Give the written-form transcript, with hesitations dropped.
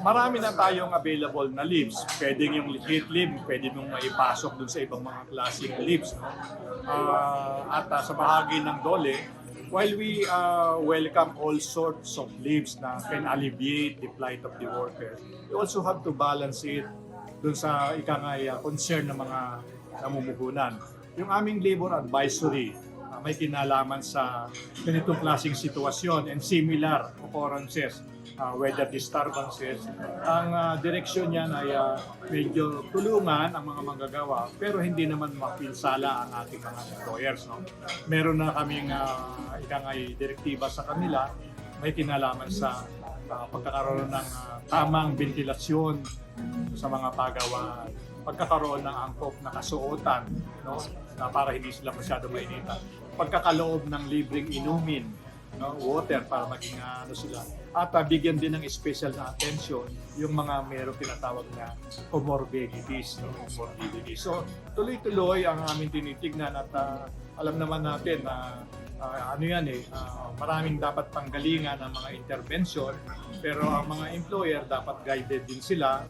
marami na tayong available na leaves. Pwedeng yung heat leaf, pwede mong maipasok dun sa ibang mga klaseng leaves. No? Sa bahagi ng dole, while we welcome all sorts of leaves na can alleviate the plight of the workers, we also have to balance it dun sa concern ng mga namumuhunan. Yung aming labor advisory, may kinalaman sa ganitong klaseng sitwasyon and similar occurrences, weather disturbances. Ang direksyon niyan ay medyo tulungan ang mga manggagawa pero hindi naman mapinsala ang ating mga employers. No? Meron na kaming direktiba sa kanila, may kinalaman sa pagkakaroon ng tamang ventilasyon sa mga pagawaan, pagkakaroon ng angkop na kasuotan, no? Para hindi sila masyado mainitan, pagkakaloob ng libreng inumin, no? Water para maging sila, at bigyan din ng special na attention yung mga mayroong tinatawag na comorbidities, no? Comorbidities. So tuloy-tuloy ang aming tinitignan at alam naman natin na maraming dapat panggalingan ng mga intervention, pero ang mga employer dapat guided din sila